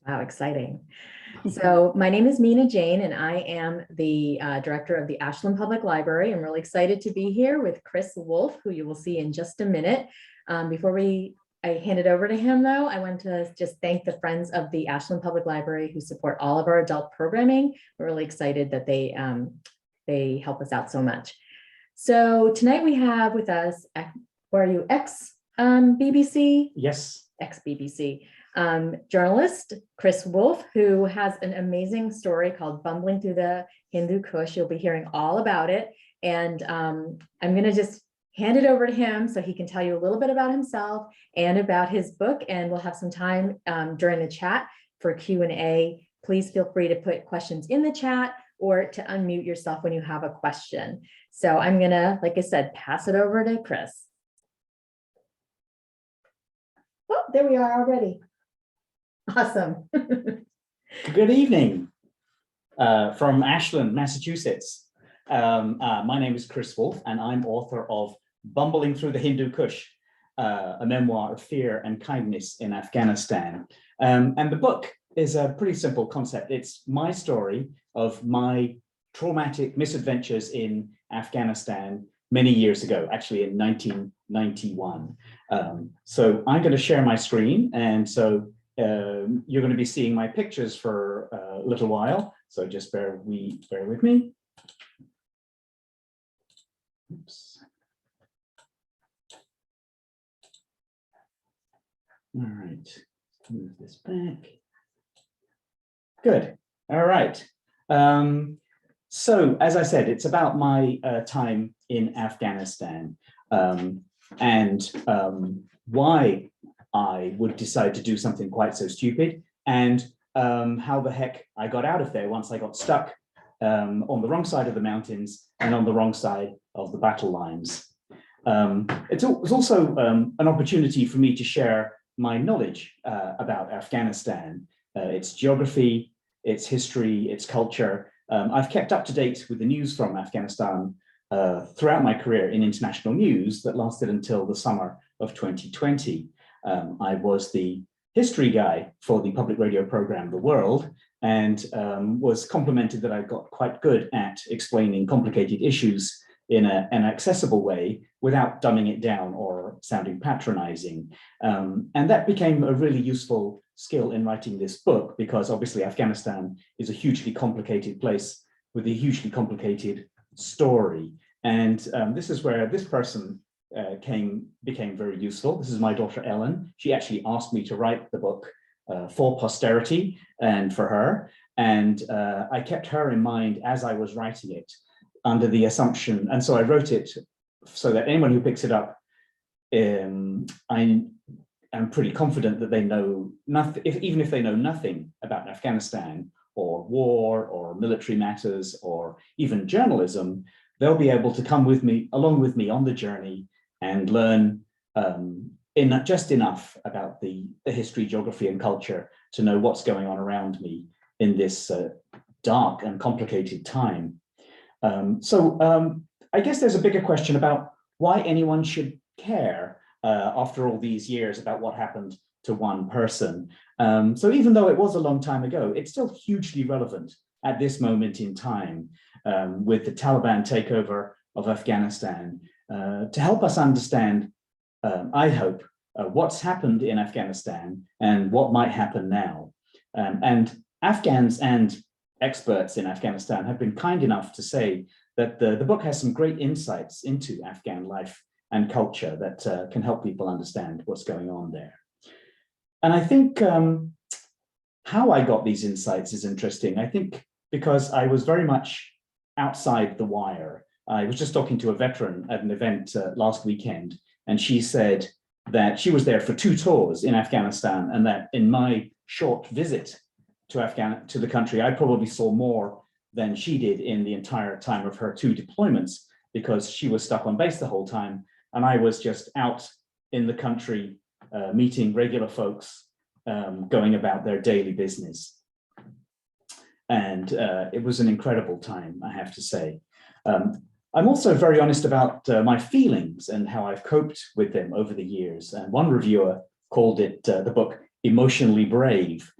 Wow, exciting. So my name is Mina Jane, and I am the director of the Ashland Public Library. I'm really excited to be here with Chris Woolf, who you will see in just a minute. Before I hand it over to him, though, I want to just thank the friends of the Ashland Public Library who support all of our adult programming. We're really excited that they help us out so much. So tonight we have with us, where are you, BBC? Yes. Ex-BBC. Journalist Chris Woolf, who has an amazing story called Bumbling Through the Hindu Kush. You'll be hearing all about it. And I'm going to just hand it over to him so he can tell you a little bit about himself and about his book. And we'll have some time during the chat for Q&A. Please feel free to put questions in the chat or to unmute yourself when you have a question. So I'm going to, like I said, pass it over to Chris. Oh, there we are already. Awesome. Good evening from Ashland, Massachusetts. My name is Chris Woolf, and I'm author of Bumbling Through the Hindu Kush, a memoir of fear and kindness in Afghanistan. And the book is a pretty simple concept. It's my story of my traumatic misadventures in Afghanistan many years ago, actually in 1991. So I'm going to share my screen, and so you're going to be seeing my pictures for a little while, so just bear with me. Oops. All right, move this back. Good. All right. So as I said, it's about my time in Afghanistan and why I would decide to do something quite so stupid, and how the heck I got out of there once I got stuck on the wrong side of the mountains and on the wrong side of the battle lines. It was also an opportunity for me to share my knowledge about Afghanistan, its geography, its history, its culture. I've kept up to date with the news from Afghanistan throughout my career in international news that lasted until the summer of 2020. I was the history guy for the public radio program The World, and was complimented that I got quite good at explaining complicated issues in an accessible way without dumbing it down or sounding patronizing. And that became a really useful skill in writing this book, because obviously Afghanistan is a hugely complicated place with a hugely complicated story. And this is where this person became very useful. This is my daughter Ellen. She actually asked me to write the book for posterity and for her, and I kept her in mind as I was writing it, under the assumption, and so I wrote it so that anyone who picks it up, I'm pretty confident that they know nothing, even if they know nothing about Afghanistan or war or military matters or even journalism, they'll be able to come with me, along with me on the journey, and learn just enough about the history, geography, and culture to know what's going on around me in this dark and complicated time. I guess there's a bigger question about why anyone should care after all these years about what happened to one person. So even though it was a long time ago, it's still hugely relevant at this moment in time with the Taliban takeover of Afghanistan, to help us understand, I hope, what's happened in Afghanistan and what might happen now. And Afghans and experts in Afghanistan have been kind enough to say that the book has some great insights into Afghan life and culture that can help people understand what's going on there. And I think how I got these insights is interesting. I think because I was very much outside the wire. I was just talking to a veteran at an event last weekend, and she said that she was there for 2 tours in Afghanistan, and that in my short visit to the country, I probably saw more than she did in the entire time of her 2 deployments, because she was stuck on base the whole time, and I was just out in the country meeting regular folks, going about their daily business. And it was an incredible time, I have to say. I'm also very honest about my feelings and how I've coped with them over the years. And one reviewer called it the book emotionally brave.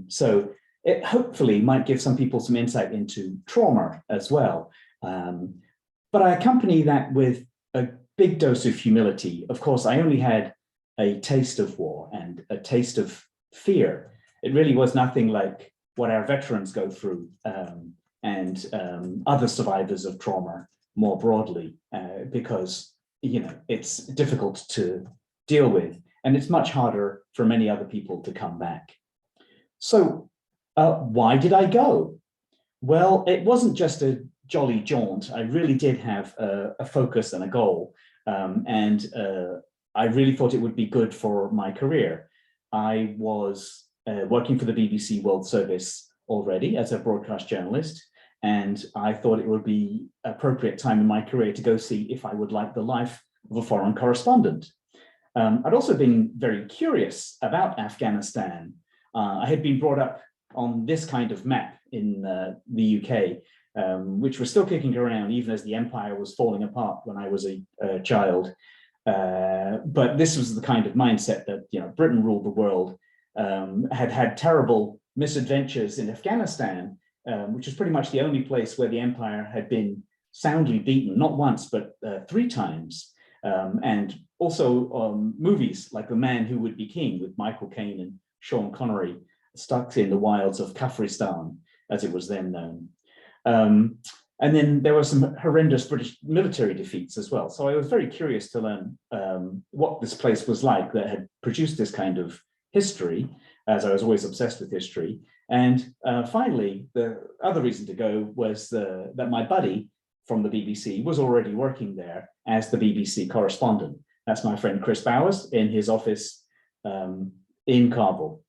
So it hopefully might give some people some insight into trauma as well. But I accompany that with a big dose of humility. Of course, I only had a taste of war and a taste of fear. It really was nothing like what our veterans go through and other survivors of trauma more broadly, because it's difficult to deal with, and it's much harder for many other people to come back. So why did I go? Well, it wasn't just a jolly jaunt. I really did have a focus and a goal, and I really thought it would be good for my career. I was working for the BBC World Service already as a broadcast journalist, and I thought it would be appropriate time in my career to go see if I would like the life of a foreign correspondent. I'd also been very curious about Afghanistan. I had been brought up on this kind of map in the UK, which was still kicking around even as the empire was falling apart when I was a child. But this was the kind of mindset that Britain ruled the world, had terrible misadventures in Afghanistan, which was pretty much the only place where the empire had been soundly beaten, not once, but 3 times. And also movies like The Man Who Would Be King with Michael Caine and Sean Connery, stuck in the wilds of Kafiristan, as it was then known. And then there were some horrendous British military defeats as well. So I was very curious to learn what this place was like that had produced this kind of history, as I was always obsessed with history. And finally, the other reason to go was that my buddy from the BBC was already working there as the BBC correspondent. That's my friend Chris Bowers in his office in Kabul.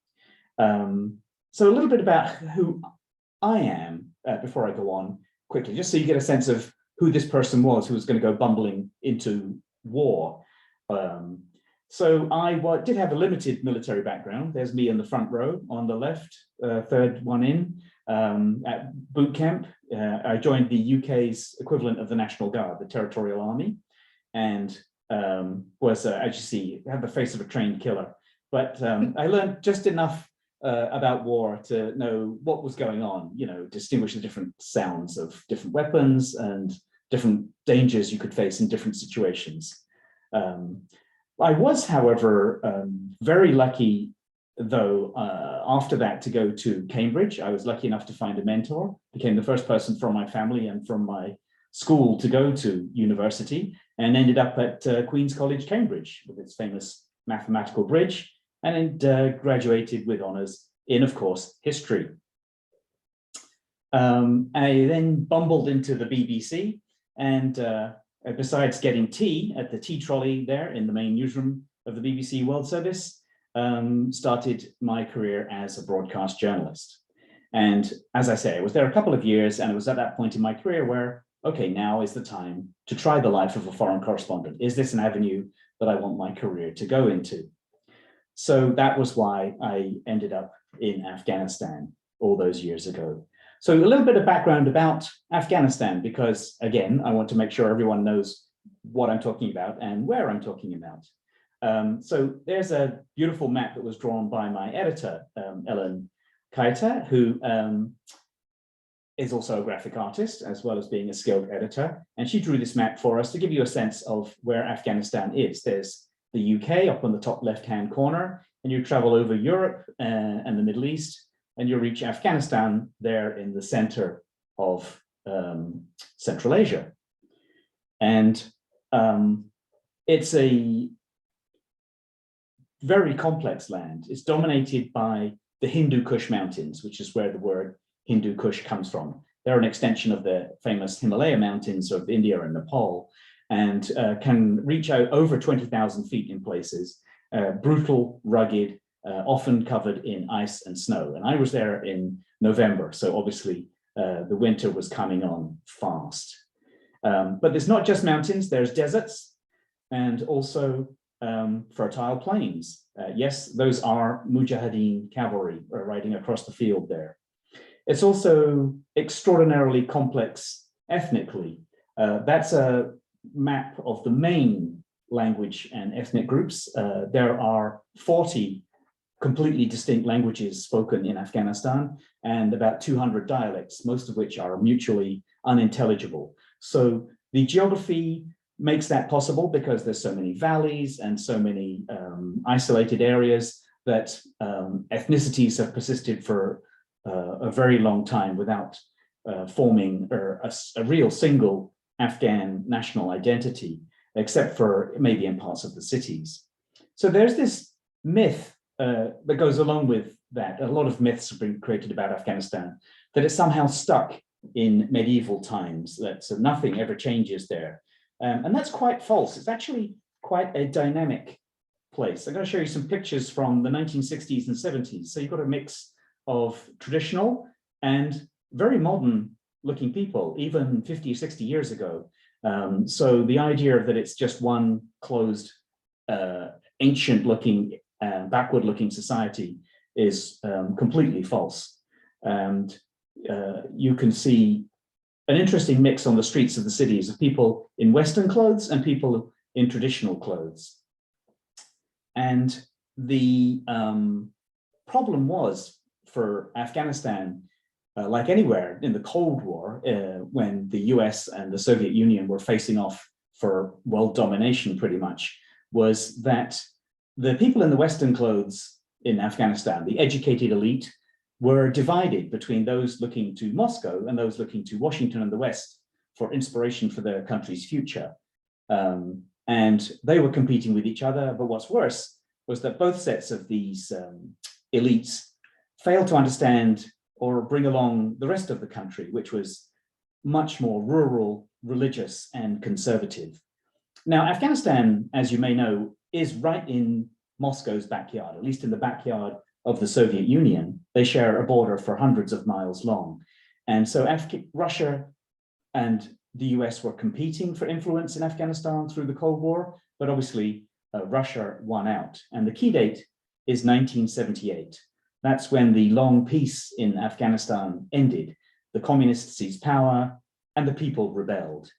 So a little bit about who I am before I go on quickly, just so you get a sense of who this person was who was going to go bumbling into war. So I did have a limited military background. There's me in the front row on the left, third one in, at boot camp. I joined the UK's equivalent of the National Guard, the Territorial Army, and was, as you see, had the face of a trained killer. But I learned just enough about war to know what was going on, distinguish the different sounds of different weapons and different dangers you could face in different situations. I was, however, very lucky, though, after that to go to Cambridge. I was lucky enough to find a mentor, became the first person from my family and from my school to go to university, and ended up at Queen's College, Cambridge, with its famous mathematical bridge, and graduated with honours in, of course, history. I then bumbled into the BBC, and besides getting tea at the tea trolley there in the main newsroom of the BBC World Service, started my career as a broadcast journalist. And as I say, I was there a couple of years, and it was at that point in my career where, okay, now is the time to try the life of a foreign correspondent. Is this an avenue that I want my career to go into? So that was why I ended up in Afghanistan all those years ago. So a little bit of background about Afghanistan, because again, I want to make sure everyone knows what I'm talking about and where I'm talking about. So there's a beautiful map that was drawn by my editor, Ellen Kaita, who is also a graphic artist, as well as being a skilled editor. And she drew this map for us to give you a sense of where Afghanistan is. There's the UK up on the top left-hand corner, and you travel over Europe and the Middle East, and you'll reach Afghanistan there in the center of Central Asia. And it's a very complex land. It's dominated by the Hindu Kush Mountains, which is where the word Hindu Kush comes from. They're an extension of the famous Himalaya mountains of India and Nepal, and can reach out over 20,000 feet in places, brutal, rugged, often covered in ice and snow. And I was there in November, so obviously the winter was coming on fast. But there's not just mountains, there's deserts and also fertile plains. Yes, those are Mujahideen cavalry riding across the field there. It's also extraordinarily complex ethnically. That's a map of the main language and ethnic groups. There are 40 completely distinct languages spoken in Afghanistan and about 200 dialects, most of which are mutually unintelligible. So the geography makes that possible because there's so many valleys and so many isolated areas that ethnicities have persisted for a very long time without forming a real single Afghan national identity, except for maybe in parts of the cities. So there's this myth that goes along with that. A lot of myths have been created about Afghanistan, that it's somehow stuck in medieval times, that so nothing ever changes there. And that's quite false. It's actually quite a dynamic place. I'm going to show you some pictures from the 1960s and 70s. So you've got a mix of traditional and very modern looking people, even 50 or 60 years ago. So the idea that it's just one closed, ancient looking, backward looking society is completely false. And you can see an interesting mix on the streets of the cities of people in Western clothes and people in traditional clothes. And the problem was for Afghanistan, like anywhere in the Cold War, when the US and the Soviet Union were facing off for world domination pretty much, was that the people in the Western clothes in Afghanistan, the educated elite, were divided between those looking to Moscow and those looking to Washington and the West for inspiration for their country's future. And they were competing with each other. But what's worse was that both sets of these elites failed to understand or bring along the rest of the country, which was much more rural, religious, and conservative. Now, Afghanistan, as you may know, is right in Moscow's backyard, at least in the backyard of the Soviet Union. They share a border for hundreds of miles long. And so Russia and the US were competing for influence in Afghanistan through the Cold War, but obviously Russia won out. And the key date is 1978. That's when the long peace in Afghanistan ended. The communists seized power and the people rebelled.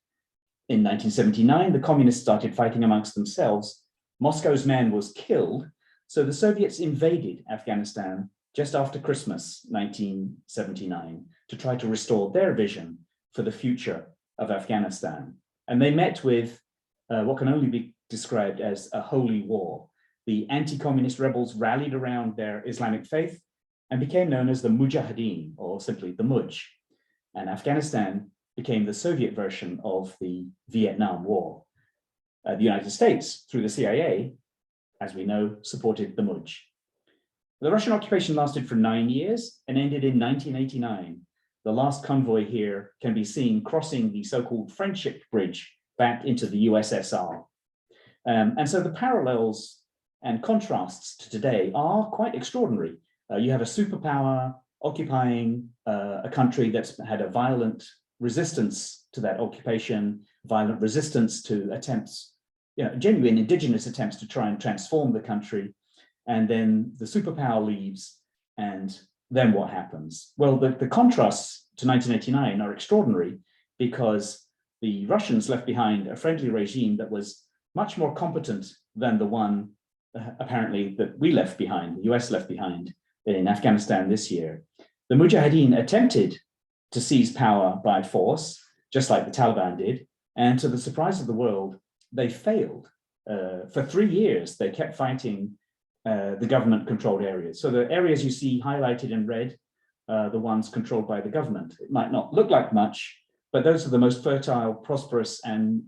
In 1979, the communists started fighting amongst themselves. Moscow's man was killed. So the Soviets invaded Afghanistan just after Christmas 1979 to try to restore their vision for the future of Afghanistan. And they met with what can only be described as a holy war. The anti-communist rebels rallied around their Islamic faith and became known as the Mujahideen, or simply the Mujj. And Afghanistan became the Soviet version of the Vietnam War. The United States, through the CIA, as we know, supported the Mujj. The Russian occupation lasted for 9 years and ended in 1989. The last convoy here can be seen crossing the so-called Friendship Bridge back into the USSR. And so the parallels and contrasts to today are quite extraordinary. You have a superpower occupying a country that's had a violent resistance to that occupation, violent resistance to attempts, genuine indigenous attempts to try and transform the country. And then the superpower leaves, and then what happens? Well, the contrasts to 1989 are extraordinary because the Russians left behind a friendly regime that was much more competent than the one apparently that we left behind, the US left behind in Afghanistan this year. The Mujahideen attempted to seize power by force, just like the Taliban did, and to the surprise of the world, they failed. For 3 years, they kept fighting the government-controlled areas. So the areas you see highlighted in red, the ones controlled by the government. It might not look like much, but those are the most fertile, prosperous, and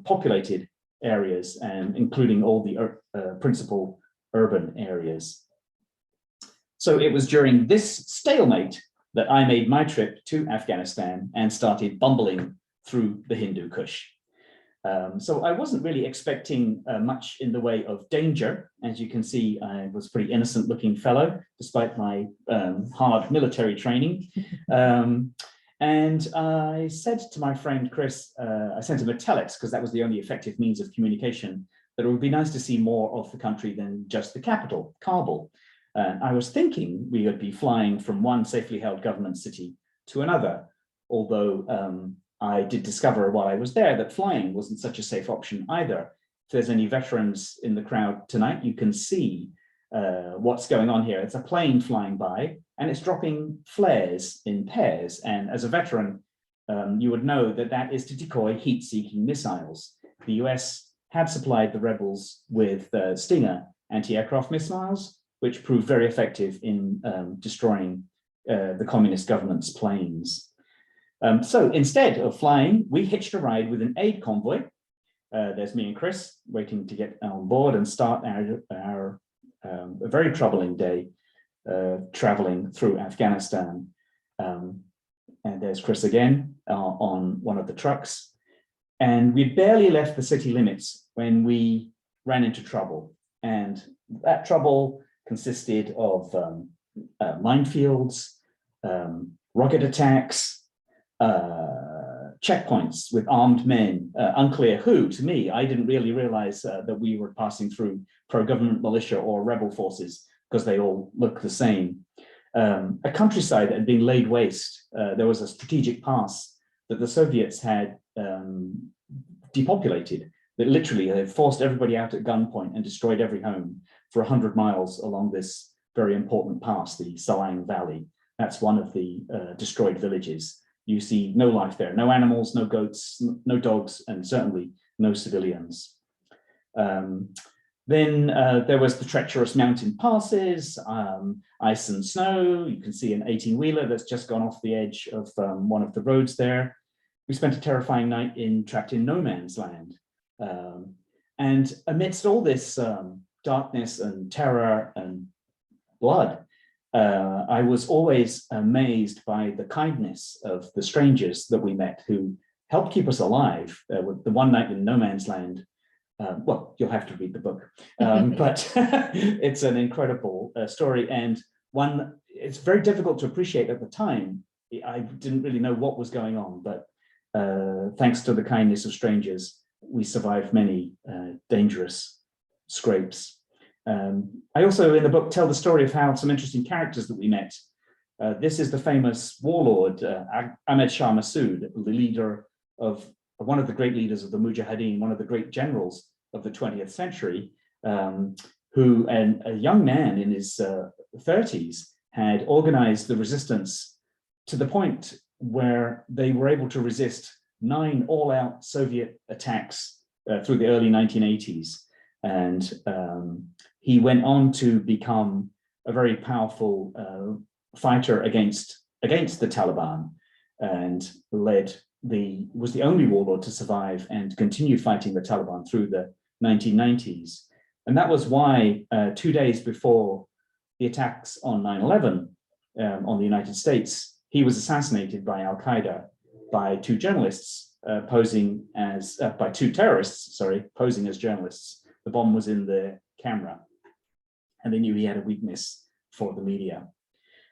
populated areas, and including all the principal urban areas. So it was during this stalemate that I made my trip to Afghanistan and started bumbling through the Hindu Kush. So I wasn't really expecting much in the way of danger. As you can see, I was a pretty innocent looking fellow, despite my hard military training. And I said to my friend Chris, I sent him a telex because that was the only effective means of communication, that it would be nice to see more of the country than just the capital, Kabul. I was thinking we would be flying from one safely held government city to another, although I did discover while I was there that flying wasn't such a safe option either. If there's any veterans in the crowd tonight, you can see what's going on here. It's a plane flying by, and it's dropping flares in pairs. And as a veteran, you would know that that is to decoy heat-seeking missiles. The US had supplied the rebels with Stinger anti-aircraft missiles, which proved very effective in destroying the communist government's planes. So instead of flying, we hitched a ride with an aid convoy. There's me and Chris waiting to get on board and start our a very troubling day traveling through Afghanistan. And there's Chris again on one of the trucks. And we'd barely left the city limits when we ran into trouble. And that trouble consisted of minefields, rocket attacks, checkpoints with armed men, unclear who. To me, I didn't really realize that we were passing through pro-government militia or rebel forces because they all look the same. A countryside that had been laid waste. There was a strategic pass that the Soviets had depopulated, that literally had forced everybody out at gunpoint and destroyed every home for 100 miles along this very important pass, the Salang Valley. That's one of the destroyed villages. You see no life there, no animals, no goats, no dogs, and certainly no civilians. Then there was the treacherous mountain passes, ice and snow. You can see an 18-wheeler that's just gone off the edge of one of the roads there. We spent a terrifying night trapped in no man's land. And amidst all this darkness and terror and blood, I was always amazed by the kindness of the strangers that we met who helped keep us alive. The one night in no man's land, well, you'll have to read the book, but it's an incredible story, and one it's very difficult to appreciate at the time. I didn't really know what was going on, but thanks to the kindness of strangers, we survived many dangerous scrapes. I also, in the book, tell the story of how some interesting characters that we met. This is the famous warlord, Ahmed Shah Masood, the leader of one of the great leaders of the Mujahideen, one of the great generals of the 20th century, who, a young man in his 30s, had organized the resistance to the point where they were able to resist 9 all-out Soviet attacks through the early 1980s. And he went on to become a very powerful fighter against the Taliban, and was the only warlord to survive and continue fighting the Taliban through the 1990s. And that was why 2 days before the attacks on 9/11 on the United States, he was assassinated by Al-Qaeda by 2 journalists by 2 terrorists, sorry, posing as journalists. The bomb was in the camera, and they knew he had a weakness for the media.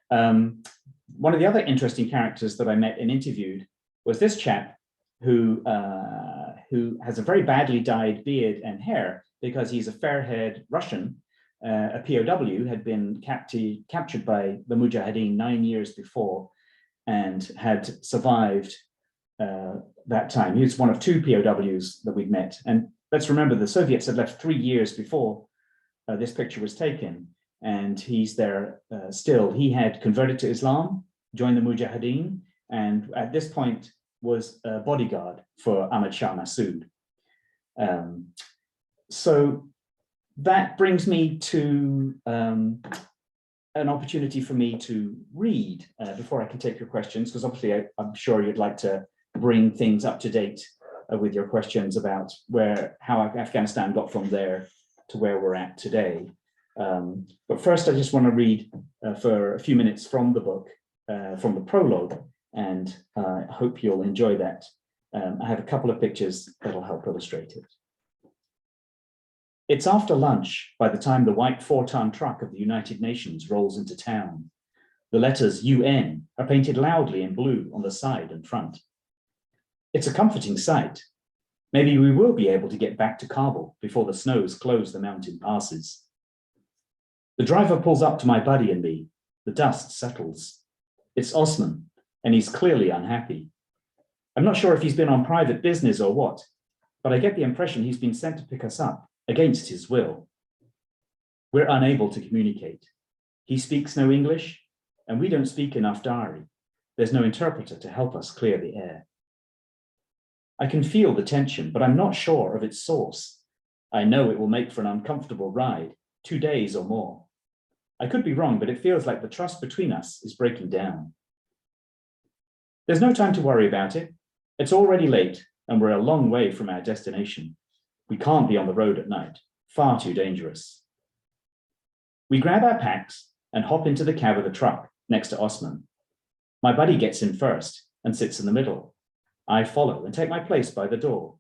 One of the other interesting characters that I met and interviewed was this chap who has a very badly dyed beard and hair because he's a fair-haired Russian, a POW, had been captured by the Mujahideen 9 years before and had survived that time. He was one of 2 POWs that we'd met. And let's remember, the Soviets had left 3 years before this picture was taken, and he's there still. He had converted to Islam, joined the Mujahideen, and at this point was a bodyguard for Ahmed Shah Masood. So that brings me to an opportunity for me to read before I can take your questions, because obviously I'm sure you'd like to bring things up to date with your questions about how Afghanistan got from there to where we're at today. But first, I just want to read for a few minutes from the book, from the prologue, and I hope you'll enjoy that. I have a couple of pictures that'll help illustrate it. It's after lunch by the time the white 4-ton truck of the United Nations rolls into town. The letters UN are painted loudly in blue on the side and front. It's a comforting sight. Maybe we will be able to get back to Kabul before the snows close the mountain passes. The driver pulls up to my buddy and me. The dust settles. It's Osman, and he's clearly unhappy. I'm not sure if he's been on private business or what, but I get the impression he's been sent to pick us up against his will. We're unable to communicate. He speaks no English, and we don't speak enough Dari. There's no interpreter to help us clear the air. I can feel the tension, but I'm not sure of its source. I know it will make for an uncomfortable ride, 2 days or more. I could be wrong, but it feels like the trust between us is breaking down. There's no time to worry about it. It's already late, and we're a long way from our destination. We can't be on the road at night, far too dangerous. We grab our packs and hop into the cab of the truck next to Osman. My buddy gets in first and sits in the middle. I follow and take my place by the door.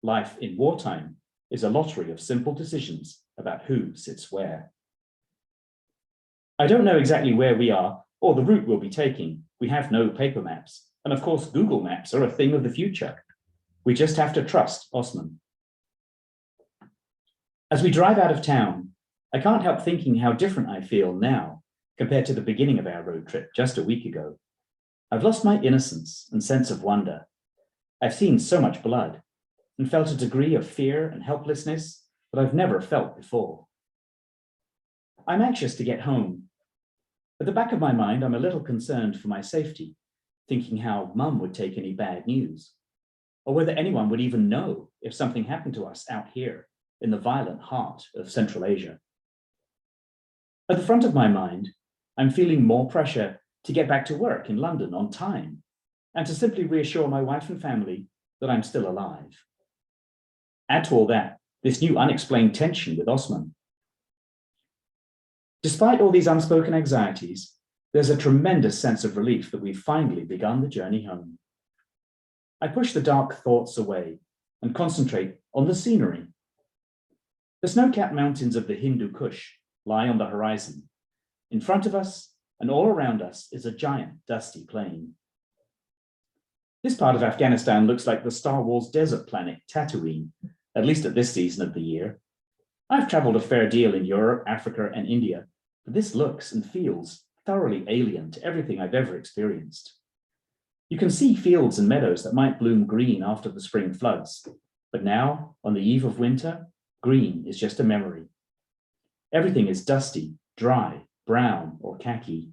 Life in wartime is a lottery of simple decisions about who sits where. I don't know exactly where we are or the route we'll be taking. We have no paper maps. And of course, Google Maps are a thing of the future. We just have to trust Osman. As we drive out of town, I can't help thinking how different I feel now compared to the beginning of our road trip just a week ago. I've lost my innocence and sense of wonder. I've seen so much blood and felt a degree of fear and helplessness that I've never felt before. I'm anxious to get home. At the back of my mind, I'm a little concerned for my safety, thinking how Mum would take any bad news, or whether anyone would even know if something happened to us out here in the violent heart of Central Asia. At the front of my mind, I'm feeling more pressure to get back to work in London on time and to simply reassure my wife and family that I'm still alive. Add to all that, this new unexplained tension with Osman. Despite all these unspoken anxieties, there's a tremendous sense of relief that we've finally begun the journey home. I push the dark thoughts away and concentrate on the scenery. The snow-capped mountains of the Hindu Kush lie on the horizon. In front of us and all around us is a giant dusty plain. This part of Afghanistan looks like the Star Wars desert planet Tatooine, at least at this season of the year. I've traveled a fair deal in Europe, Africa, and India, but this looks and feels thoroughly alien to everything I've ever experienced. You can see fields and meadows that might bloom green after the spring floods, but now, on the eve of winter, green is just a memory. Everything is dusty, dry, brown, or khaki.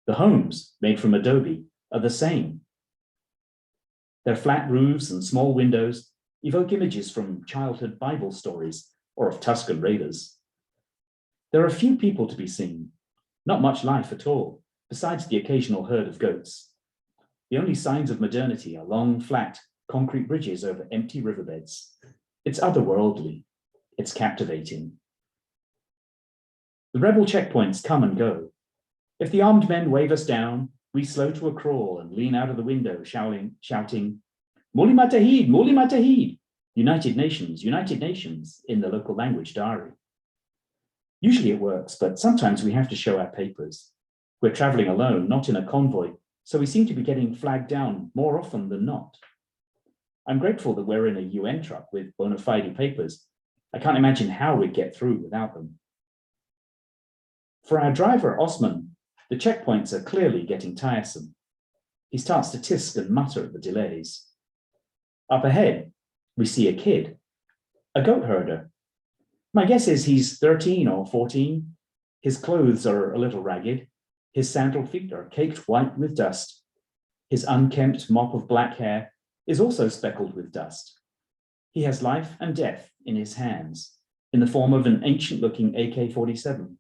The homes, made from adobe, are the same. Their flat roofs and small windows evoke images from childhood Bible stories or of Tuscan raiders. There are few people to be seen, not much life at all, besides the occasional herd of goats. The only signs of modernity are long, flat, concrete bridges over empty riverbeds. It's otherworldly. It's captivating. The rebel checkpoints come and go. If the armed men wave us down, we slow to a crawl and lean out of the window shouting, Muli Matahid, Muli Matahid, United Nations, in the local language Dari. Usually it works, but sometimes we have to show our papers. We're traveling alone, not in a convoy, so we seem to be getting flagged down more often than not. I'm grateful that we're in a UN truck with bona fide papers. I can't imagine how we'd get through without them. For our driver, Osman, the checkpoints are clearly getting tiresome. He starts to tisk and mutter at the delays. Up ahead, we see a kid, a goat herder. My guess is he's 13 or 14. His clothes are a little ragged. His sandaled feet are caked white with dust. His unkempt mop of black hair is also speckled with dust. He has life and death in his hands, in the form of an ancient-looking AK-47.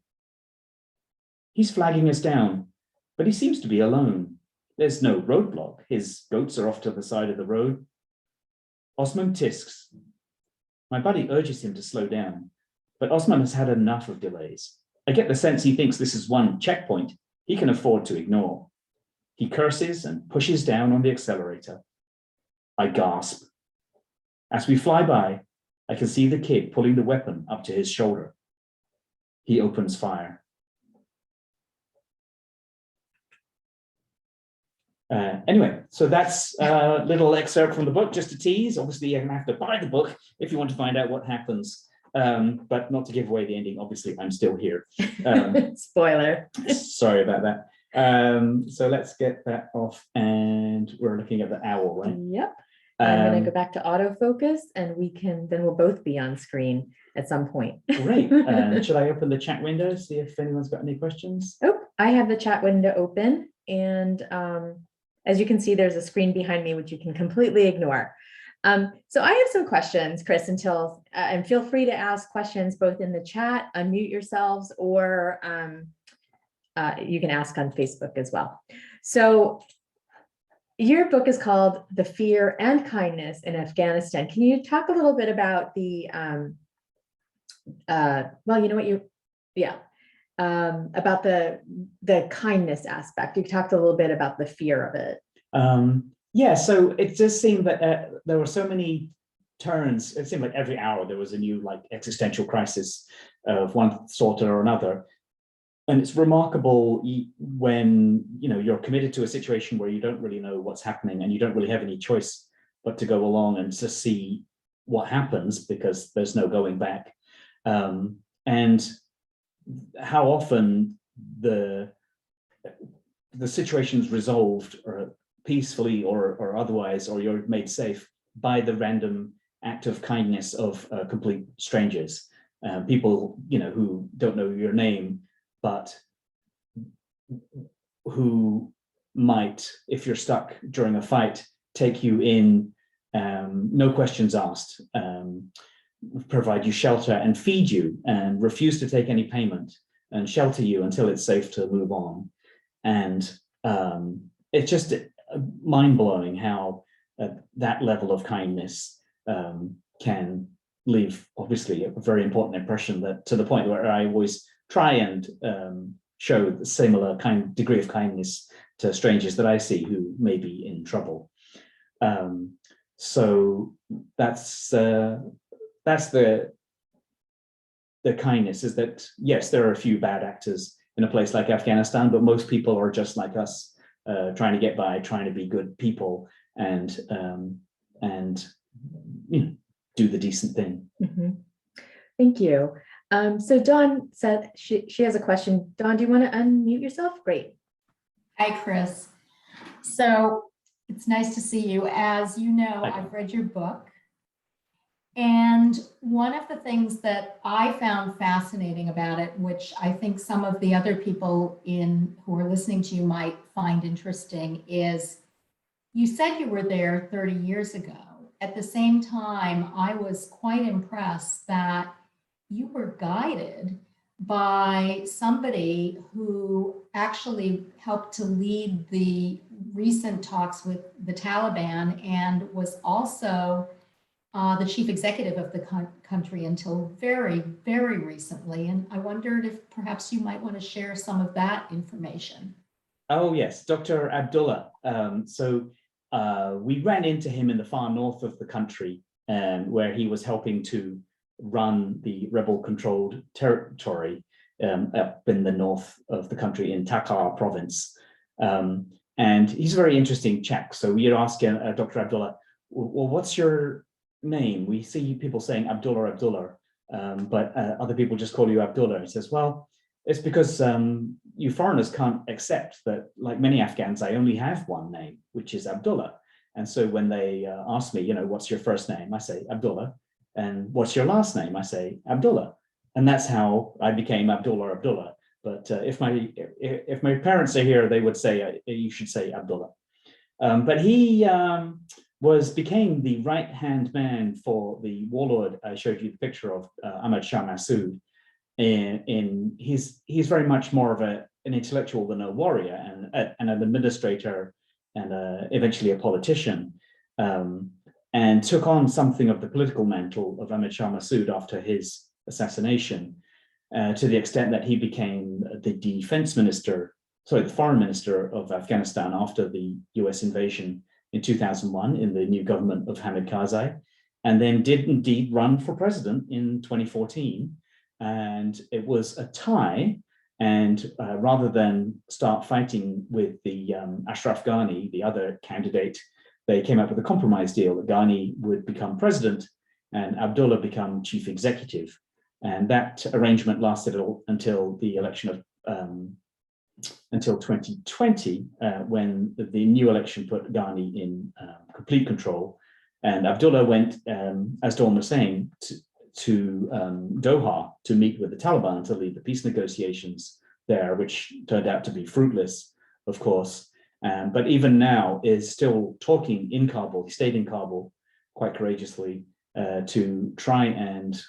He's flagging us down, but he seems to be alone. There's no roadblock. His goats are off to the side of the road. Osman tisks. My buddy urges him to slow down, but Osman has had enough of delays. I get the sense he thinks this is one checkpoint he can afford to ignore. He curses and pushes down on the accelerator. I gasp. As we fly by, I can see the kid pulling the weapon up to his shoulder. He opens fire. Anyway, so that's a little excerpt from the book, just a tease. Obviously, you're gonna have to buy the book if you want to find out what happens, but not to give away the ending. Obviously, I'm still here. Spoiler. Sorry about that. So let's get that off, and we're looking at the owl, right? Yep. I'm going to go back to autofocus and then we'll both be on screen at some point. Great. Should I open the chat window, see if anyone's got any questions? Oh, I have the chat window open. And as you can see, there's a screen behind me, which you can completely ignore. So I have some questions, Chris, and feel free to ask questions both in the chat, unmute yourselves, or you can ask on Facebook as well. So your book is called The Fear and Kindness in Afghanistan. Can you talk a little bit about the, well, you know what about the kindness aspect. You talked a little bit about the fear of it. Yeah, so it just seemed that there were so many turns. It seemed like every hour there was a new existential crisis of one sort or another. And it's remarkable when you're committed to a situation where you don't really know what's happening and you don't really have any choice but to go along and to see what happens because there's no going back. And how often the situation's resolved or peacefully or otherwise, or you're made safe by the random act of kindness of complete strangers, people who don't know your name, but who might, if you're stuck during a fight, take you in, no questions asked, provide you shelter and feed you and refuse to take any payment and shelter you until it's safe to move on. And it's just mind-blowing how that level of kindness can leave, obviously, a very important impression, that to the point where I always try and show the similar degree of kindness to strangers that I see who may be in trouble. So that's the kindness, is that, yes, there are a few bad actors in a place like Afghanistan, but most people are just like us, trying to get by, trying to be good people and do the decent thing. Mm-hmm. Thank you. So Dawn said she has a question. Dawn, do you want to unmute yourself? Great. Hi, Chris. So it's nice to see you. As you know, I've read your book. And one of the things that I found fascinating about it, which I think some of the other people who are listening to you might find interesting, is you said you were there 30 years ago. At the same time, I was quite impressed that you were guided by somebody who actually helped to lead the recent talks with the Taliban and was also the chief executive of the country until very, very recently. And I wondered if perhaps you might want to share some of that information. Oh, yes, Dr. Abdullah. We ran into him in the far north of the country, where he was helping to run the rebel-controlled territory up in the north of the country in Takhar province. And he's a very interesting chap. So we had asked Dr. Abdullah, well, what's your name? We see people saying Abdullah Abdullah, but other people just call you Abdullah. He says, well, it's because you foreigners can't accept that, like many Afghans, I only have one name, which is Abdullah. And so when they ask me, what's your first name? I say Abdullah. And what's your last name? I say Abdullah. And that's how I became Abdullah Abdullah. But if my parents are here, they would say, you should say Abdullah. But he became the right-hand man for the warlord I showed you the picture of, Ahmed Shah Masood. And he's very much more of an intellectual than a warrior, and an administrator, and eventually a politician, and took on something of the political mantle of Ahmed Shah Masood after his assassination, to the extent that he became the foreign minister of Afghanistan after the US invasion in 2001 in the new government of Hamid Karzai, and then did indeed run for president in 2014. And it was a tie. And rather than start fighting with the Ashraf Ghani, the other candidate, they came up with a compromise deal that Ghani would become president and Abdullah become chief executive. And that arrangement lasted until the election of until 2020, when the new election put Ghani in complete control. And Abdullah went, as Dawn was saying, to Doha to meet with the Taliban to lead the peace negotiations there, which turned out to be fruitless, of course. But even now is still talking in Kabul. He stayed in Kabul quite courageously to try and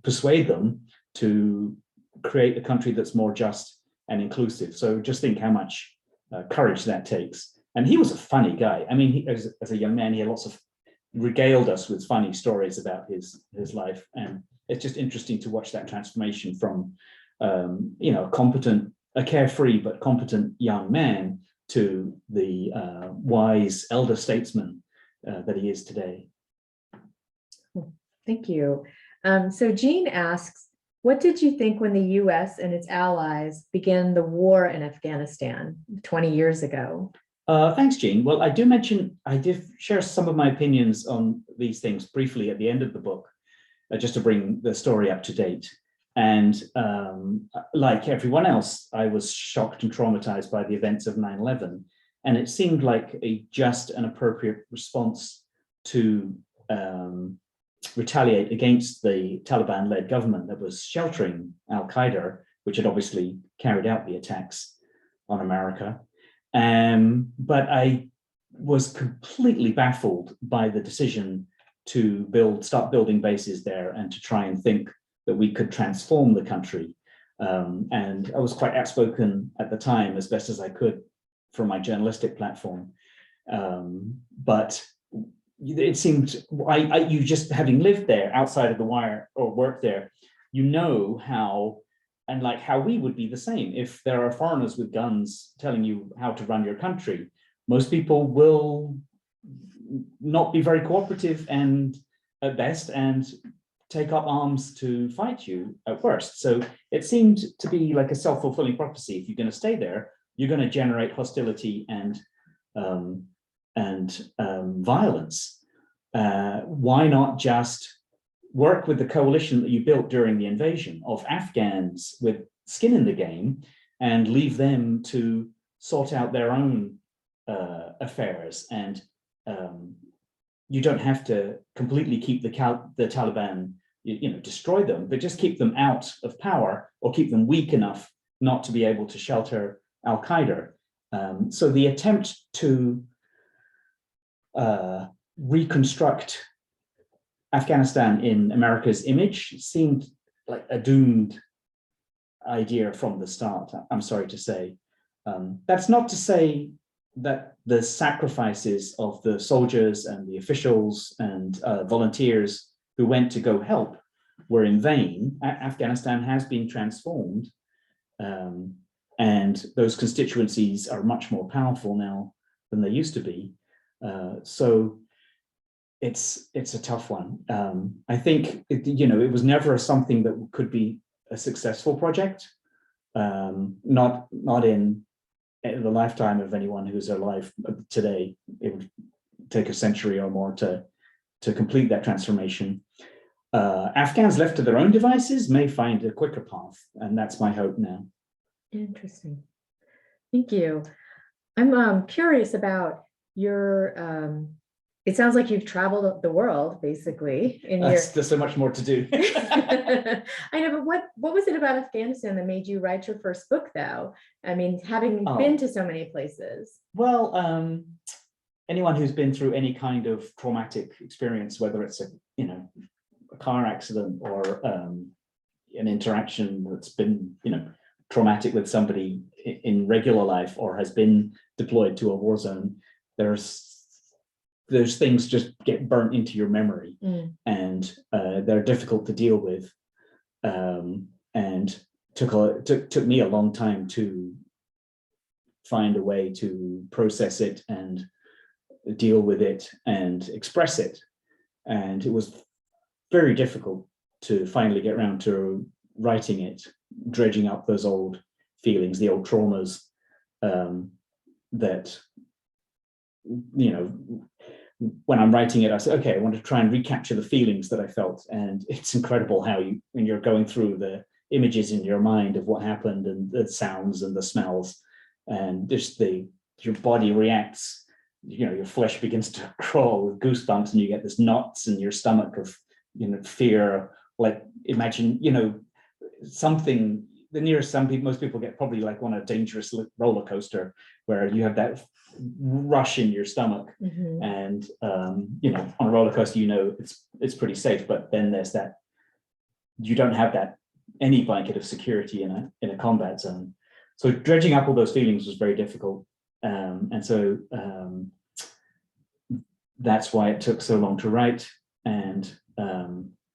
persuade them to create a country that's more just and inclusive. So just think how much courage that takes. And he was a funny guy. I mean, as a young man, he had regaled us with funny stories about his life. And it's just interesting to watch that transformation from, a carefree but competent young man to the wise elder statesman that he is today. Thank you. So Jean asks, what did you think when the US and its allies began the war in Afghanistan 20 years ago? Thanks, Jean. Well, I did share some of my opinions on these things briefly at the end of the book, just to bring the story up to date. And like everyone else, I was shocked and traumatized by the events of 9/11. And it seemed like a just and appropriate response to retaliate against the Taliban-led government that was sheltering al-Qaeda, which had obviously carried out the attacks on America. But I was completely baffled by the decision to start building bases there and to try and think that we could transform the country. And I was quite outspoken at the time, as best as I could from my journalistic platform. But it seemed, you just having lived there outside of the wire or worked there, how we would be the same. If there are foreigners with guns telling you how to run your country, most people will not be very cooperative and at best, and take up arms to fight you at worst. So it seemed to be like a self-fulfilling prophecy. If you're going to stay there, you're going to generate hostility and violence. Why not just work with the coalition that you built during the invasion of Afghans with skin in the game and leave them to sort out their own affairs? And you don't have to completely keep the Taliban, destroy them, but just keep them out of power or keep them weak enough not to be able to shelter al-Qaeda. So the attempt to reconstruct Afghanistan in America's image seemed like a doomed idea from the start, I'm sorry to say. That's not to say that the sacrifices of the soldiers and the officials and volunteers who went to go help were in vain. Afghanistan has been transformed, and those constituencies are much more powerful now than they used to be. So it's a tough one. I think it was never something that could be a successful project. Not in the lifetime of anyone who's alive today. It would take a century or more to complete that transformation. Afghans left to their own devices may find a quicker path, and that's my hope now. Interesting. Thank you. I'm curious about your, it sounds like you've traveled the world, basically. There's so much more to do. I know, but what was it about Afghanistan that made you write your first book, though? I mean, having been to so many places. Well, anyone who's been through any kind of traumatic experience, whether it's a car accident or an interaction that's been traumatic with somebody in regular life or has been deployed to a war zone, those things just get burnt into your memory, and they're difficult to deal with, and took me a long time to find a way to process it and deal with it and express it. And it was very difficult to finally get around to writing it, dredging up those old feelings, the old traumas that, when I'm writing it, I say, okay, I want to try and recapture the feelings that I felt. And it's incredible how when you're going through the images in your mind of what happened and the sounds and the smells, and just your body reacts your flesh begins to crawl with goosebumps, and you get this knots in your stomach of fear. Like, imagine something, the nearest most people get probably like on a dangerous roller coaster, where you have that rush in your stomach. And on a roller coaster, it's pretty safe, but then there's that, you don't have that any blanket of security in a combat zone. So dredging up all those feelings was very difficult. And so that's why it took so long to write. And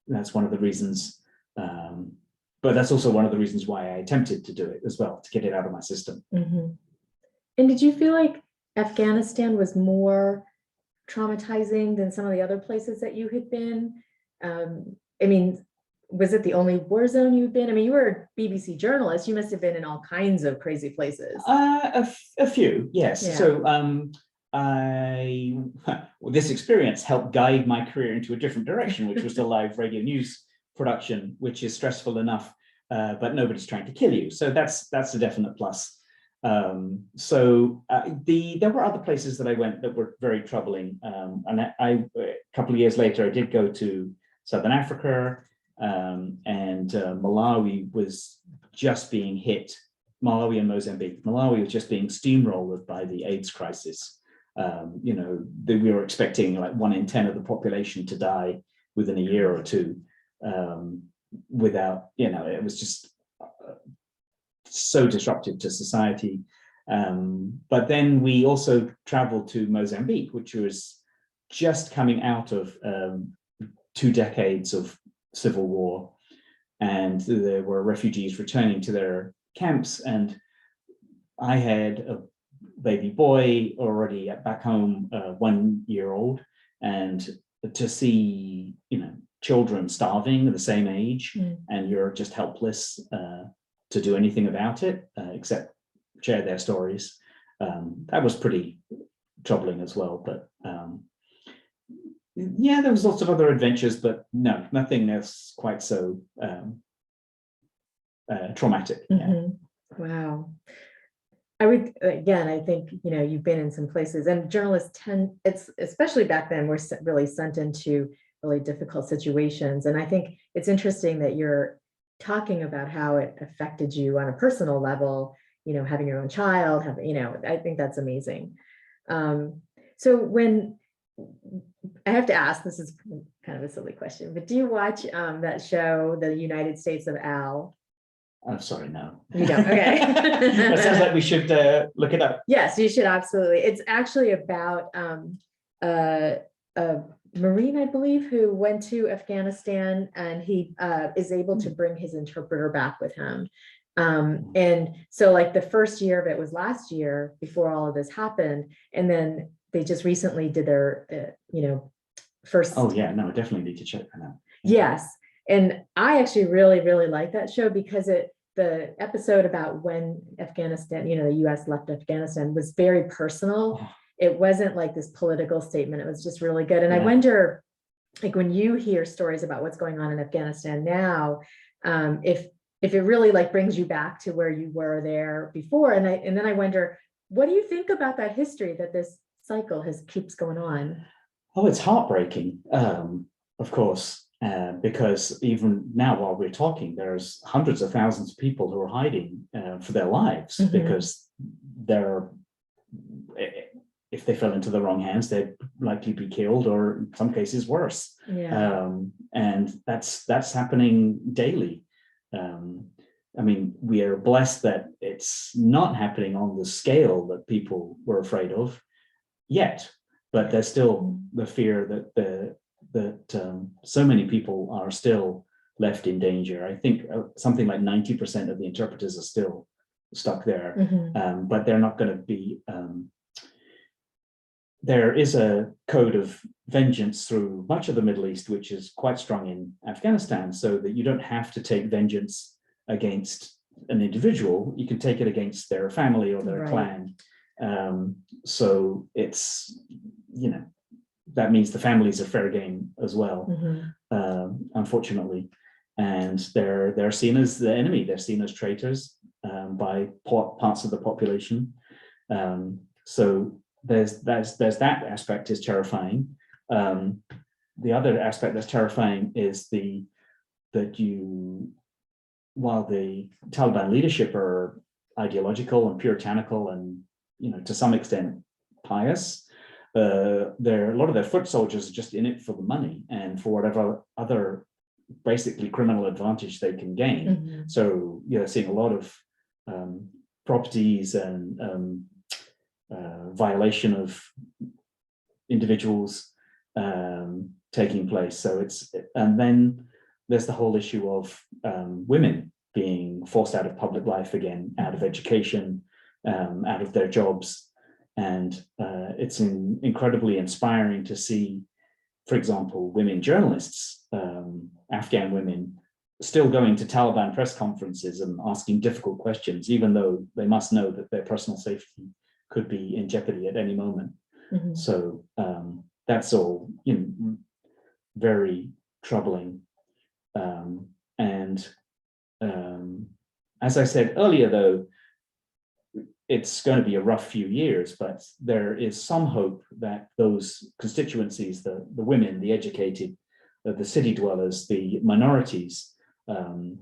that's one of the reasons, but that's also one of the reasons why I attempted to do it as well, to get it out of my system. And did you feel like Afghanistan was more traumatizing than some of the other places that you had been? I mean, was it the only war zone you've been? I mean, you were a BBC journalist. You must have been in all kinds of crazy places. A few, yes. Yeah. So this experience helped guide my career into a different direction, which was the live radio news production, which is stressful enough, but nobody's trying to kill you. So that's a definite plus. There were other places that I went that were very troubling. And a couple of years later, I did go to Southern Africa, and Malawi was just being hit. Malawi and Mozambique. Malawi was just being steamrolled by the AIDS crisis. We were expecting like 1 in 10 of the population to die within a year or two, without, it was just so disruptive to society. But then we also traveled to Mozambique, which was just coming out of 2 decades of civil war, and there were refugees returning to their camps, and I had a baby boy already back home, 1 year old, and to see children starving at the same age, and you're just helpless to do anything about it except share their stories. That was pretty troubling as well. But yeah, there was lots of other adventures, but no, nothing else quite so traumatic. Yeah. Wow. I think, you've been in some places, and journalists especially back then, were really sent into really difficult situations. And I think it's interesting that you're talking about how it affected you on a personal level, having your own child, I think that's amazing. So when I have to ask, this is kind of a silly question, but do you watch that show, The United States of Al? I'm sorry, no. You don't? Okay. That sounds like we should look it up. Yes, you should, absolutely. It's actually about a Marine, I believe, who went to Afghanistan, and he is able to bring his interpreter back with him. And so like the first year of it was last year, before all of this happened. And then they just recently did their, first. Oh yeah, no, I definitely need to check that out. Yes. And I actually really, really like that show, because the episode about when Afghanistan, the US left Afghanistan, was very personal. Oh. It wasn't like this political statement. It was just really good. And Yeah. I wonder, like, when you hear stories about what's going on in Afghanistan now, if it really like brings you back to where you were there before. And then I wonder, what do you think about that history, that this cycle keeps going on? Oh, it's heartbreaking, of course, because even now, while we're talking, there's hundreds of thousands of people who are hiding for their lives, because if they fell into the wrong hands, they'd likely be killed, or in some cases worse. Yeah. And that's happening daily. I mean, we are blessed that it's not happening on the scale that people were afraid of yet, but there's still the fear that so many people are still left in danger. I think something like 90% of the interpreters are still stuck there, but they're not going to be. There is a code of vengeance through much of the Middle East, which is quite strong in Afghanistan, so that you don't have to take vengeance against an individual. You can take it against their family or their clan. So it's, that means the families are fair game as well, unfortunately. And they're seen as the enemy. They're seen as traitors by parts of the population. So there's that aspect is terrifying. The other aspect that's terrifying is while the Taliban leadership are ideological and puritanical and, to some extent pious, a lot of their foot soldiers are just in it for the money and for whatever other basically criminal advantage they can gain. Mm-hmm. So you're seeing a lot of properties and violation of individuals taking place. So and then there's the whole issue of women being forced out of public life again, out of education, out of their jobs. And it's incredibly inspiring to see, for example, women journalists, Afghan women, still going to Taliban press conferences and asking difficult questions, even though they must know that their personal safety could be in jeopardy at any moment. Mm-hmm. So that's all, very troubling. As I said earlier, though, it's going to be a rough few years, but there is some hope that those constituencies, the women, the educated, the city dwellers, the minorities, all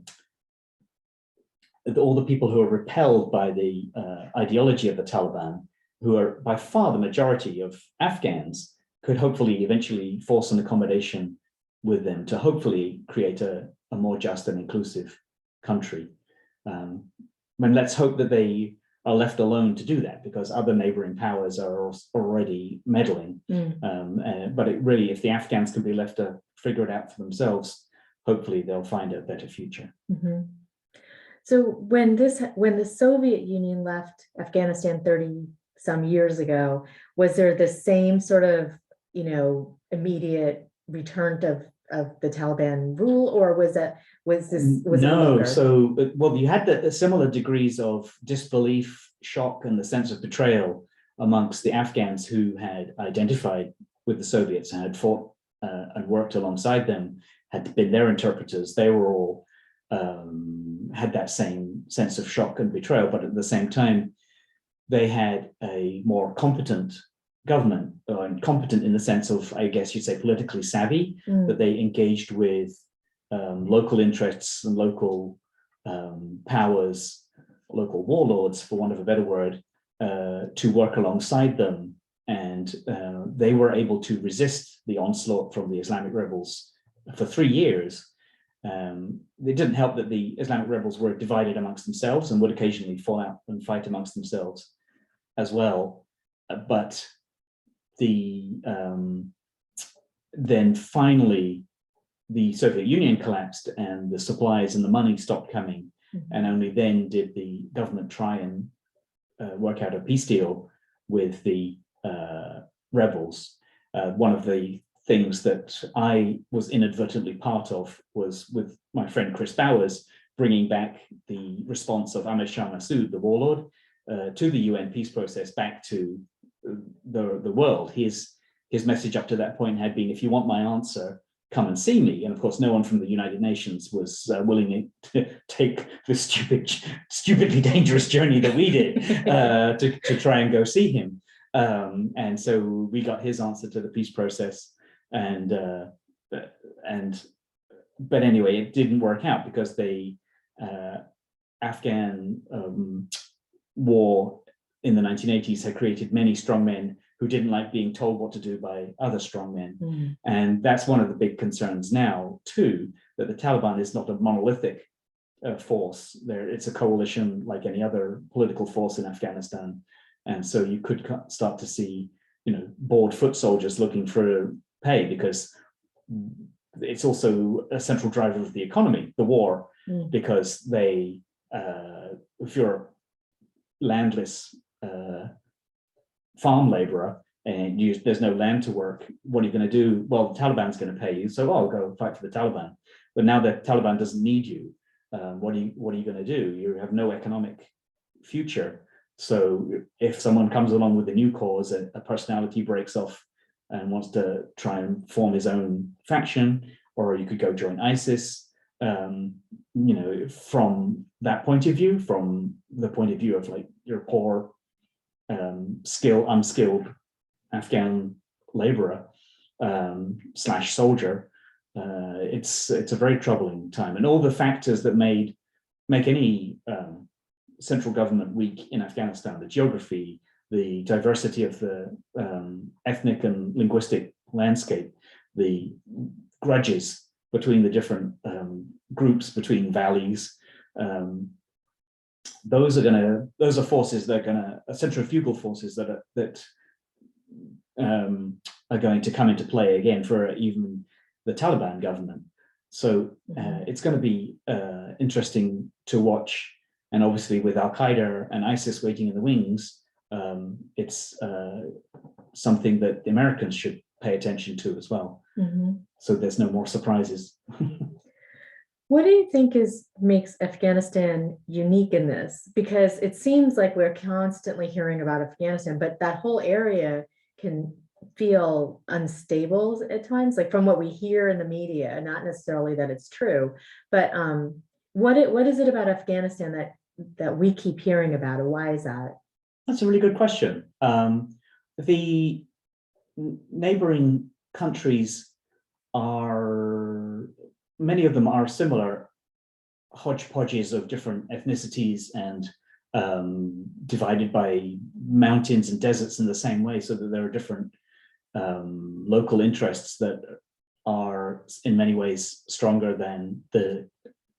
the people who are repelled by the ideology of the Taliban, who are by far the majority of Afghans, could hopefully eventually force an accommodation with them to hopefully create a more just and inclusive country. Let's hope that they are left alone to do that, because other neighboring powers are already meddling. But if the Afghans can be left to figure it out for themselves, hopefully they'll find a better future. Mm-hmm. So when the Soviet Union left Afghanistan 30 some years ago, was there the same sort of, immediate return of the Taliban rule, or was it no? So, you had the similar degrees of disbelief, shock, and the sense of betrayal amongst the Afghans who had identified with the Soviets and had fought and worked alongside them, had been their interpreters. They were all had that same sense of shock and betrayal, but at the same time, they had a more competent government, and competent in the sense of, I guess you'd say, politically savvy, that they engaged with local interests and local powers, local warlords, for want of a better word, to work alongside them. And they were able to resist the onslaught from the Islamic rebels for 3 years. It didn't help that the Islamic rebels were divided amongst themselves and would occasionally fall out and fight amongst themselves as well. But then finally, the Soviet Union collapsed and the supplies and the money stopped coming. And only then did the government try and work out a peace deal with the rebels. One of the things that I was inadvertently part of was with my friend Chris Bowers, bringing back the response of Ahmed Shah Masood, the warlord, to the UN peace process, back to the world. His message up to that point had been, if you want my answer, come and see me. And of course, no one from the United Nations was willing to take the stupidly dangerous journey that we did to try and go see him. And so we got his answer to the peace process. But anyway, it didn't work out because the Afghan war in the 1980s had created many strongmen who didn't like being told what to do by other strongmen. And that's one of the big concerns now, too, that the Taliban is not a monolithic force. It's a coalition like any other political force in Afghanistan. And so you could start to see, bored foot soldiers looking for pay, because it's also a central driver of the economy, the war, because if you're a landless farm laborer and there's no land to work, what are you going to do? Well, the Taliban's going to pay you, so I'll go fight for the Taliban. But now the Taliban doesn't need you, what are you going to do? You have no economic future. So if someone comes along with a new cause, a personality breaks off and wants to try and form his own faction, or you could go join ISIS. From that point of view, from the point of view of like your poor unskilled Afghan laborer / soldier. It's a very troubling time, and all the factors that make any central government weak in Afghanistan: the geography, the diversity of the ethnic and linguistic landscape, the grudges between the different groups, between valleys. Those are forces that are gonna centrifugal forces that are going to come into play again for even the Taliban government. So it's going to be interesting to watch. And obviously, with Al Qaeda and ISIS waiting in the wings, it's something that the Americans should pay attention to as well. So there's no more surprises. What do you think makes Afghanistan unique in this? Because it seems like we're constantly hearing about Afghanistan, but that whole area can feel unstable at times, like from what we hear in the media, not necessarily that it's true, but what is it about Afghanistan that we keep hearing about, and why is that? That's a really good question. The neighboring countries many of them are similar hodgepodges of different ethnicities and divided by mountains and deserts in the same way, so that there are different local interests that are in many ways stronger than the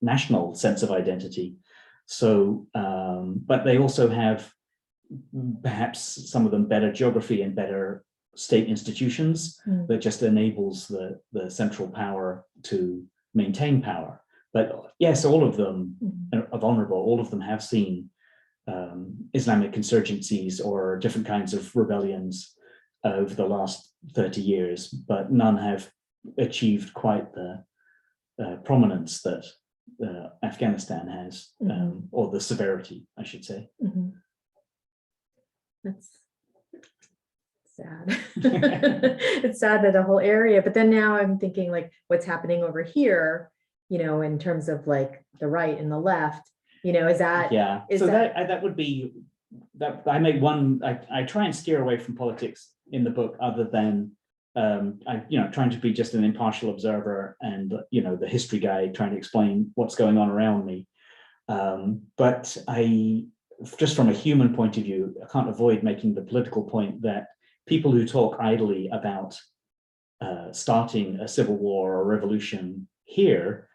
national sense of identity. So, but they also have perhaps some of them better geography and better state institutions that just enables the central power to maintain power. But yes, all of them are vulnerable. All of them have seen Islamic insurgencies or different kinds of rebellions over the last 30 years, but none have achieved quite the prominence that Afghanistan has, or the severity, I should say. That's sad. It's sad that the whole area, but then now I'm thinking like what's happening over here, in terms of like the right and the left, is that, so that would be that. I make one, I try and steer away from politics in the book, other than trying to be just an impartial observer and the history guy trying to explain what's going on around me. But just from a human point of view, I can't avoid making the political point that people who talk idly about starting a civil war or revolution here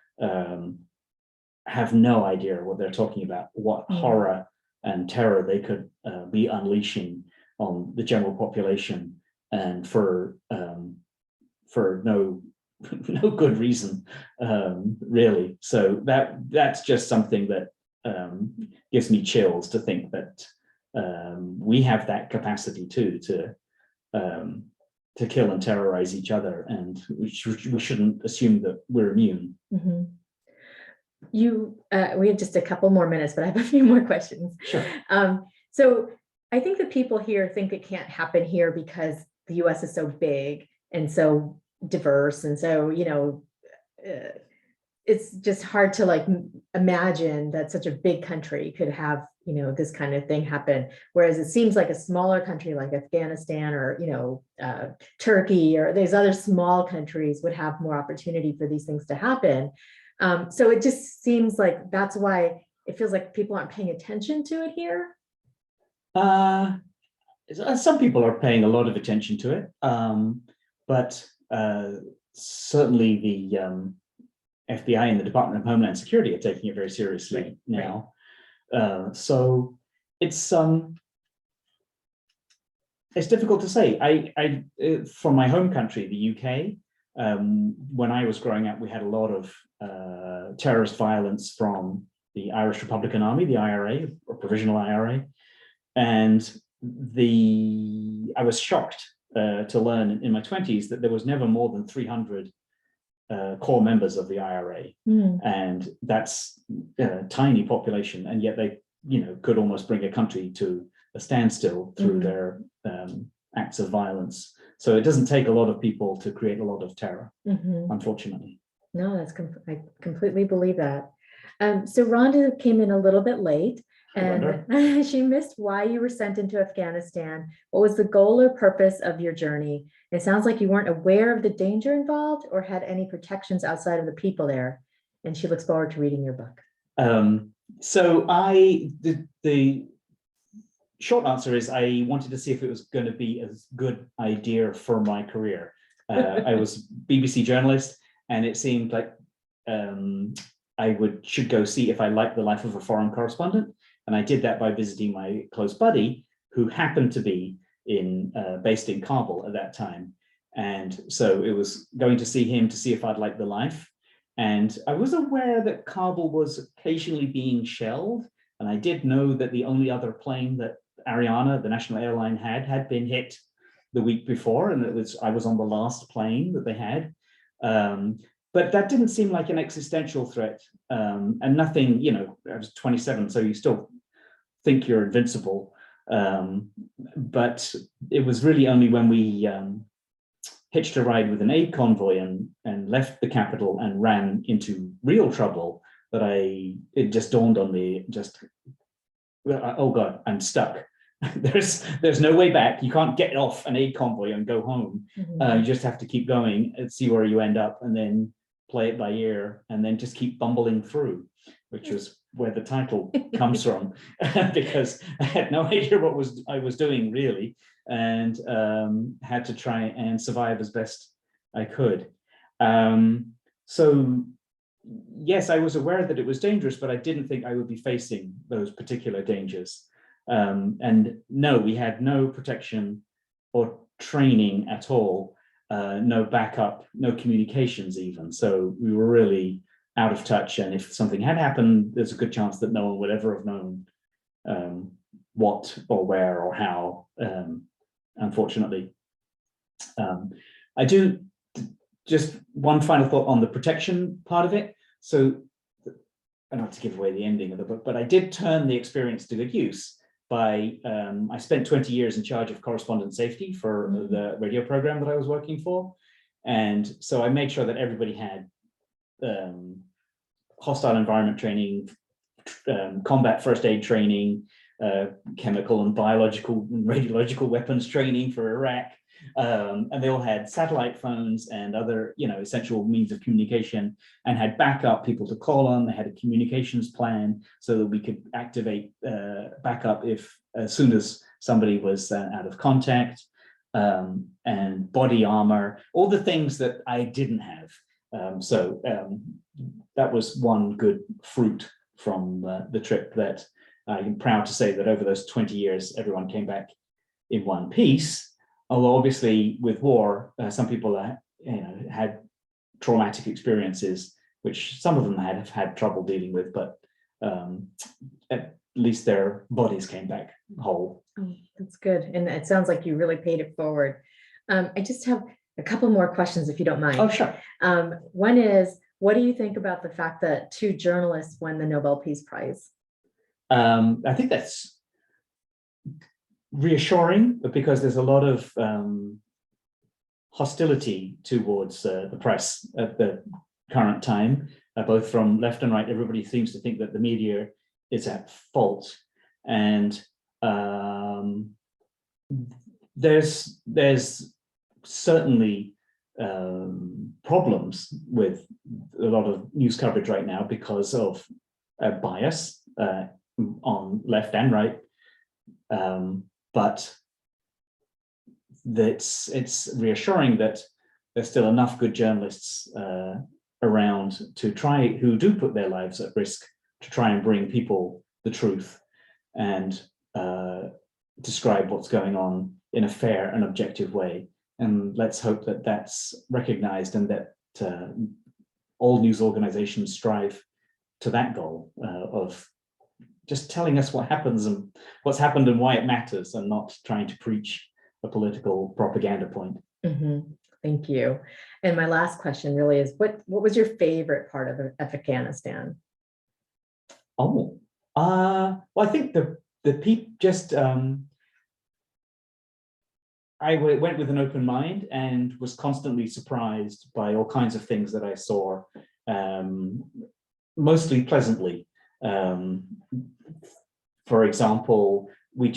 have no idea what they're talking about, what horror and terror they could be unleashing on the general population, and for no good reason, really. So that's just something that gives me chills to think that we have that capacity too to kill and terrorize each other, and we shouldn't assume that we're immune. We have just a couple more minutes, but I have a few more questions. Sure. So I think that people here think it can't happen here because the US is so big and so diverse, and so it's just hard to like imagine that such a big country could have this kind of thing happen, whereas it seems like a smaller country like Afghanistan or Turkey or these other small countries would have more opportunity for these things to happen. So it just seems like that's why it feels like people aren't paying attention to it here. Some people are paying a lot of attention to it, but certainly the FBI and the Department of Homeland Security are taking it very seriously now. So it's difficult to say. I from my home country, the UK, when I was growing up, we had a lot of terrorist violence from the Irish Republican Army, the IRA, or Provisional IRA, and I was shocked to learn in my 20s that there was never more than 300 core members of the IRA, and that's a tiny population, and yet they could almost bring a country to a standstill through their acts of violence. So it doesn't take a lot of people to create a lot of terror, unfortunately. No, I completely believe that. So Rhonda came in a little bit late. And she missed why you were sent into Afghanistan. What was the goal or purpose of your journey? It sounds like you weren't aware of the danger involved or had any protections outside of the people there. And she looks forward to reading your book. So the short answer is I wanted to see if it was going to be a good idea for my career. I was BBC journalist, and it seemed like I should go see if I liked the life of a foreign correspondent. And I did that by visiting my close buddy, who happened to be based in Kabul at that time. And so it was going to see him to see if I'd like the life. And I was aware that Kabul was occasionally being shelled. And I did know that the only other plane that Ariana, the national airline, had been hit the week before. And I was on the last plane that they had. But that didn't seem like an existential threat. And nothing, I was 27, so you still think you're invincible. But it was really only when we hitched a ride with an aid convoy and left the capital and ran into real trouble that it just dawned on me, oh God, I'm stuck. There's no way back. You can't get off an aid convoy and go home. You just have to keep going and see where you end up, and then play it by ear, and then just keep bumbling through, which was where the title comes from, because I had no idea what I was doing really, and had to try and survive as best I could. So yes, I was aware that it was dangerous, but I didn't think I would be facing those particular dangers. And no, we had no protection or training at all, no backup, no communications even. So we were really out of touch. And if something had happened, there's a good chance that no one would ever have known what or where or how, unfortunately. I do just one final thought on the protection part of it. So, not to give away the ending of the book, but I did turn the experience to good use by, I spent 20 years in charge of correspondent safety for the radio program that I was working for. And so I made sure that everybody had hostile environment training, combat first aid training, chemical and biological and radiological weapons training for Iraq. And they all had satellite phones and other, essential means of communication, and had backup people to call on. They had a communications plan so that we could activate backup as soon as somebody was out of contact, and body armor, all the things that I didn't have. So that was one good fruit from the trip, that I'm proud to say that over those 20 years, everyone came back in one piece. Although obviously with war, some people had traumatic experiences, which some of them have had trouble dealing with, but at least their bodies came back whole. Oh, that's good. And it sounds like you really paid it forward. I just have a couple more questions, if you don't mind. Oh, sure. One is, what do you think about the fact that 2 journalists won the Nobel Peace Prize? I think that's reassuring, because there's a lot of hostility towards the press at the current time, both from left and right. Everybody seems to think that the media is at fault, and there's certainly problems with a lot of news coverage right now because of bias on left and right. But it's reassuring that there's still enough good journalists around who do put their lives at risk to try and bring people the truth and describe what's going on in a fair and objective way. And let's hope that that's recognized, and that all news organizations strive to that goal of just telling us what happens and what's happened and why it matters, and not trying to preach a political propaganda point. Thank you. And my last question really is, what was your favorite part of Afghanistan? Oh, well, I think the people just, I went with an open mind and was constantly surprised by all kinds of things that I saw, mostly pleasantly. for example, we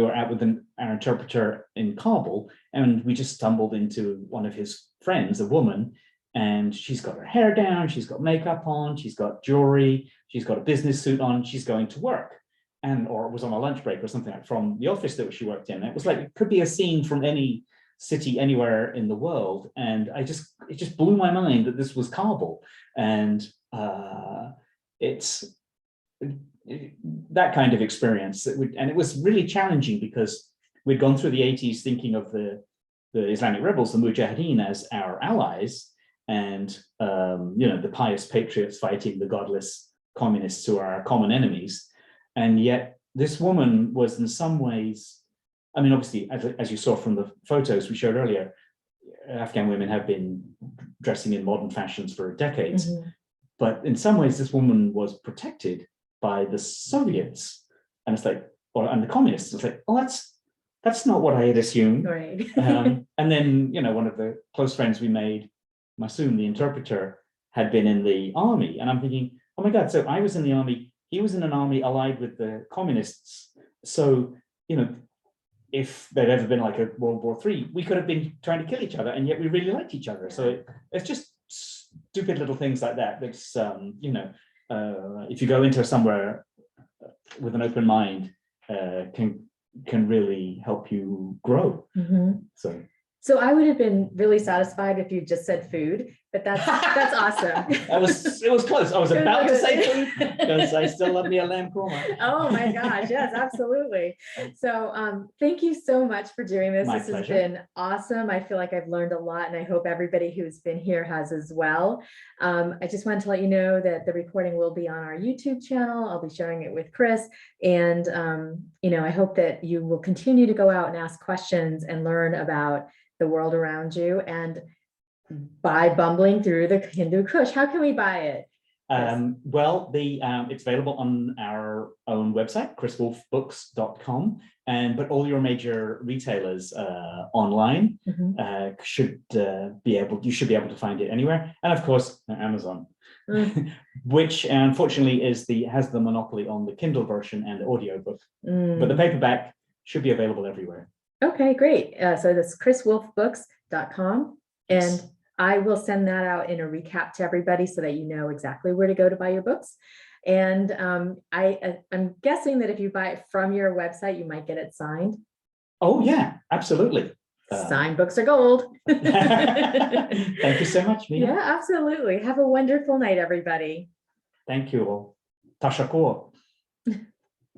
were out with our interpreter in Kabul, and we just stumbled into one of his friends, a woman, and she's got her hair down, she's got makeup on, she's got jewelry, she's got a business suit on, she's going to work, or was on a lunch break or something like from the office that she worked in. It was like, it could be a scene from any city anywhere in the world, and it just blew my mind that this was Kabul, and it's that kind of experience and it was really challenging because we'd gone through the 80s thinking of the Islamic rebels, the Mujahideen, as our allies, and the pious patriots fighting the godless communists who are our common enemies. And yet this woman was in some ways, I mean, obviously, as you saw from the photos we showed earlier, Afghan women have been dressing in modern fashions for decades. Mm-hmm. But in some ways, this woman was protected by the Soviets, and it's like, and the communists. It's like, oh, that's not what I had assumed. Right. And then, one of the close friends we made, Masood, the interpreter, had been in the army, and I'm thinking, oh my God! So I was in the army. He was in an army allied with the communists. So, if there'd ever been like a World War III, we could have been trying to kill each other, and yet we really liked each other. So it's just stupid little things like that. That's if you go into somewhere with an open mind, can really help you grow. Mm-hmm. So I would have been really satisfied if you just said food, but that's awesome. It was close. I was about to say food because I still love me a lamb korma. Oh my gosh, yes, absolutely. So thank you so much for doing this. This has been awesome. I feel like I've learned a lot, and I hope everybody who's been here has as well. I just wanted to let you know that the recording will be on our YouTube channel. I'll be sharing it with Chris, and I hope that you will continue to go out and ask questions and learn about the world around you, and buy Bumbling through the Hindu Kush. How can we buy it? Well, it's available on our own website, chriswoolfbooks.com, but all your major retailers online you should be able to find it anywhere, and of course Amazon, which unfortunately has the monopoly on the Kindle version and the audiobook, but the paperback should be available everywhere. Okay, great. So that's chriswoolfbooks.com, and I will send that out in a recap to everybody so that you know exactly where to go to buy your books. And I'm guessing that if you buy it from your website, you might get it signed. Oh yeah, absolutely. Signed books are gold. Thank you so much, Mina. Yeah, absolutely. Have a wonderful night, everybody. Thank you all. Tashakur.